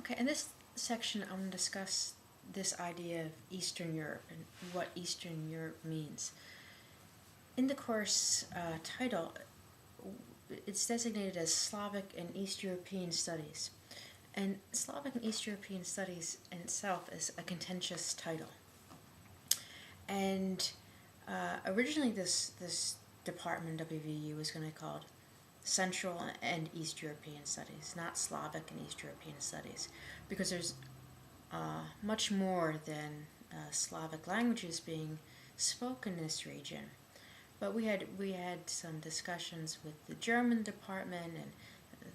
Okay, in this section, I'm going to discuss this idea of Eastern Europe and what Eastern Europe means. In the course title, it's designated as Slavic and East European Studies. And Slavic and East European Studies in itself is a contentious title. And originally, this department, WVU, was going to be called Central and East European Studies, not Slavic and East European Studies, because there's much more than Slavic languages being spoken in this region. But we had some discussions with the German department, and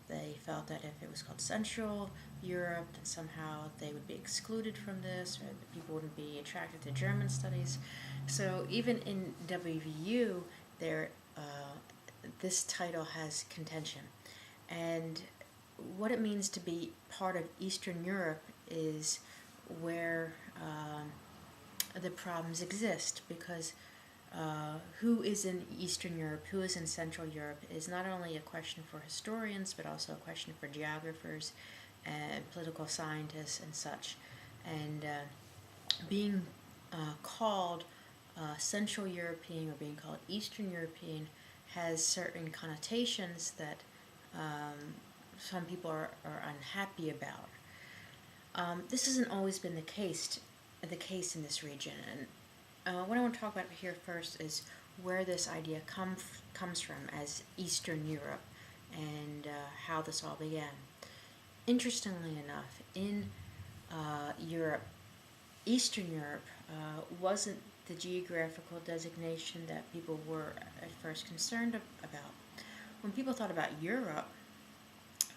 they felt that if it was called Central Europe, then somehow they would be excluded from this, or the people wouldn't be attracted to German studies. So even in WVU, this title has contention. And what it means to be part of Eastern Europe is where the problems exist, because who is in Eastern Europe, who is in Central Europe, is not only a question for historians, but also a question for geographers and political scientists and such. And being called Central European or being called Eastern European has certain connotations that some people are unhappy about. This hasn't always been the case in this region, and what I want to talk about here first is where this idea comes from as Eastern Europe, and how this all began. Interestingly enough, in Europe, Eastern Europe wasn't the geographical designation that people were at first concerned about. When people thought about Europe,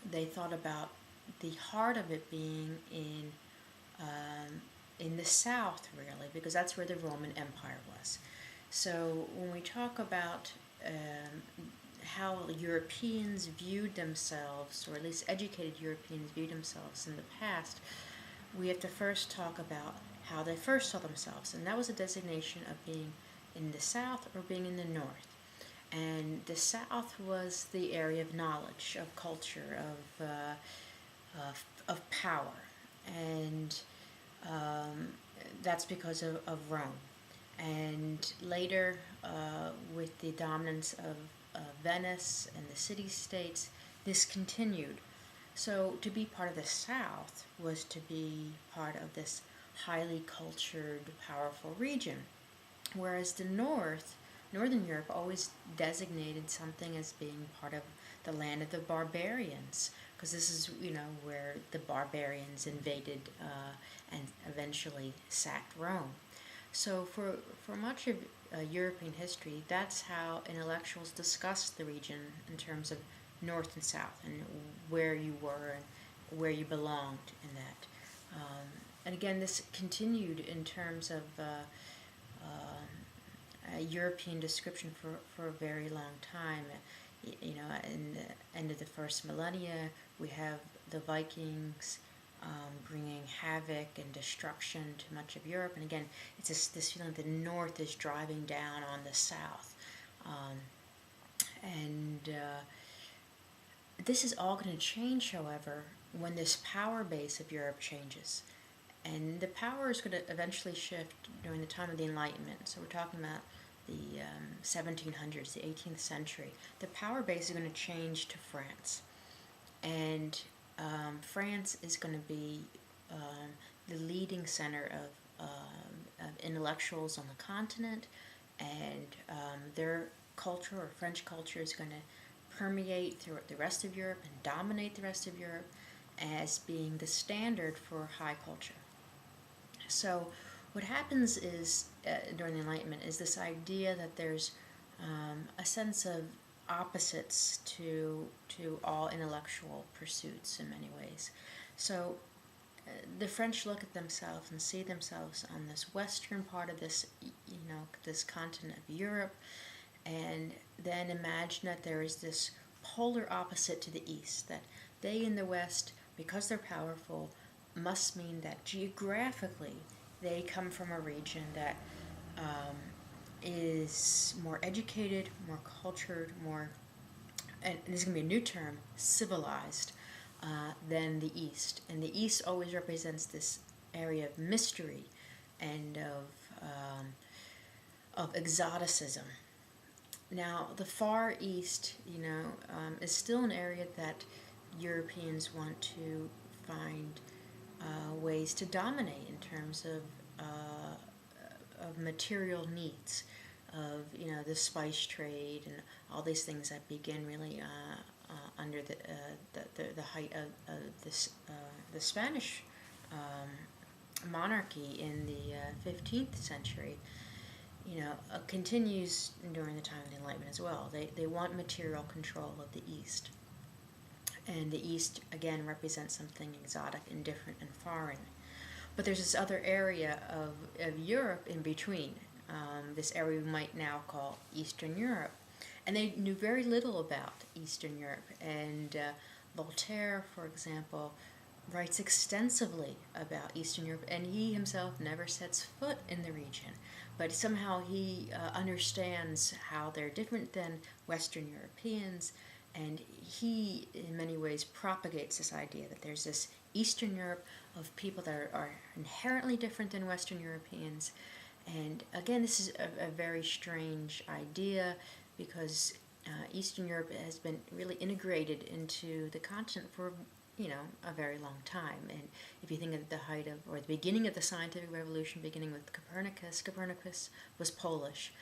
they thought about the heart of it being in the south, really, because that's where the Roman Empire was. So when we talk about how Europeans viewed themselves, or at least educated Europeans viewed themselves in the past, we have to first talk about how they first saw themselves, and that was a designation of being in the south or being in the north. And the south was the area of knowledge, of culture, of power, and that's because of Rome. And later, with the dominance of Venice and the city-states, this continued. So to be part of the South was to be part of this highly cultured, powerful region, whereas the Northern Europe, always designated something as being part of the land of the barbarians, because this is, where the barbarians invaded and eventually sacked Rome. So for much of European history, that's how intellectuals discussed the region in terms of North and South, and where you were and where you belonged in that. And again, this continued in terms of a European description for a very long time. In the end of the first millennia, we have the Vikings bringing havoc and destruction to much of Europe. And again, it's this feeling that the North is driving down on the South. This is all going to change, however, when this power base of Europe changes. And the power is going to eventually shift during the time of the Enlightenment. So we're talking about the 1700s, the 18th century. The power base is going to change to France. And France is going to be the leading center of intellectuals on the continent, and their culture, or French culture, is going to permeate through the rest of Europe and dominate the rest of Europe as being the standard for high culture. So what happens is, during the Enlightenment, is this idea that there's a sense of opposites to all intellectual pursuits in many ways. So the French look at themselves and see themselves on this western part of this, this continent of Europe, and then imagine that there is this polar opposite to the east, that they in the West, because they're powerful, must mean that geographically they come from a region that is more educated, more cultured, more, and this is going to be a new term, civilized, than the East. And the East always represents this area of mystery and of exoticism. Now, the Far East, is still an area that Europeans want to find ways to dominate in terms of material needs, of the spice trade and all these things that begin really under the height of this the Spanish monarchy in the 15th century. Continues during the time of the Enlightenment as well. They want material control of the East. And the East, again, represents something exotic and different and foreign. But there's this other area of Europe in between, this area we might now call Eastern Europe. And they knew very little about Eastern Europe. And Voltaire, for example, writes extensively about Eastern Europe, and he himself never sets foot in the region. But somehow he understands how they're different than Western Europeans, and he, in many ways, propagates this idea that there's this Eastern Europe of people that are inherently different than Western Europeans. And again, this is a very strange idea, because Eastern Europe has been really integrated into the continent for a very long time. And if you think of the height of, or the beginning of the scientific revolution, beginning with Copernicus was Polish.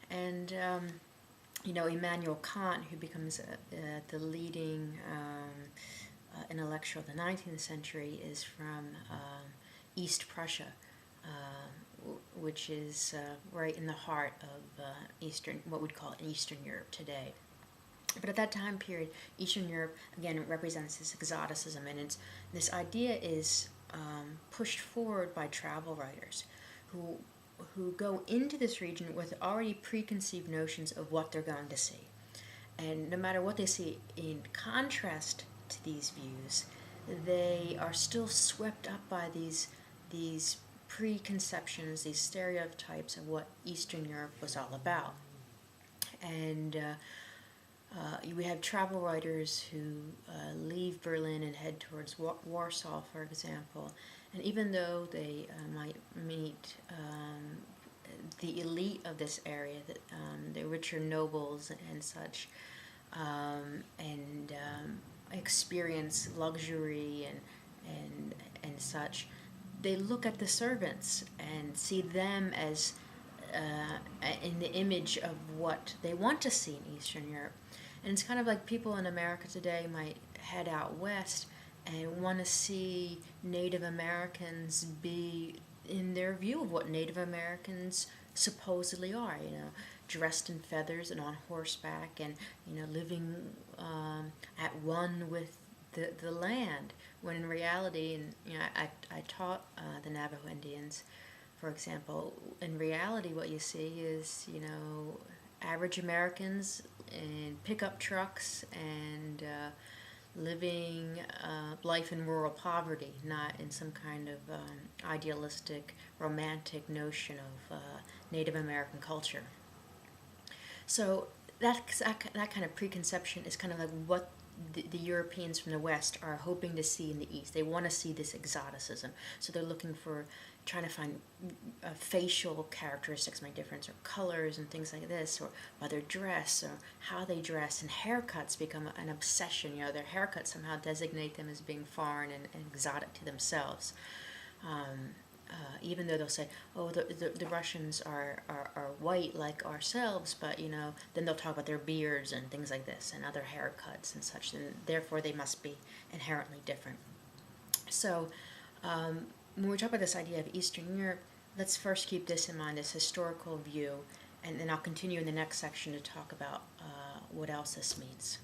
And, Immanuel Kant, who becomes the leading intellectual of the 19th century, is from East Prussia, which is right in the heart of what we'd call Eastern Europe today. But at that time period, Eastern Europe, again, represents this exoticism, and this idea is pushed forward by travel writers who go into this region with already preconceived notions of what they're going to see. And no matter what they see in contrast to these views, they are still swept up by these preconceptions, these stereotypes of what Eastern Europe was all about. And we have travel writers who leave Berlin and head towards Warsaw, for example. And even though they might meet the elite of this area, the richer nobles and such, and experience luxury and such, they look at the servants and see them as in the image of what they want to see in Eastern Europe. And it's kind of like people in America today might head out west and want to see Native Americans be in their view of what Native Americans supposedly are, dressed in feathers and on horseback, and living at one with the land. When in reality, and I taught the Navajo Indians, for example. In reality, what you see is average Americans in pickup trucks and living life in rural poverty, not in some kind of idealistic, romantic notion of Native American culture. So that kind of preconception is kind of like what the Europeans from the West are hoping to see in the East. They want to see this exoticism. So they're trying to find facial characteristics make difference, or colors and things like this, or by their dress, or how they dress, and haircuts become an obsession. Their haircuts somehow designate them as being foreign and exotic to themselves. Even though they'll say, oh, the Russians are white like ourselves, but then they'll talk about their beards and things like this, and other haircuts and such, and therefore they must be inherently different. So when we talk about this idea of Eastern Europe, let's first keep this in mind, this historical view, and then I'll continue in the next section to talk about what else this means.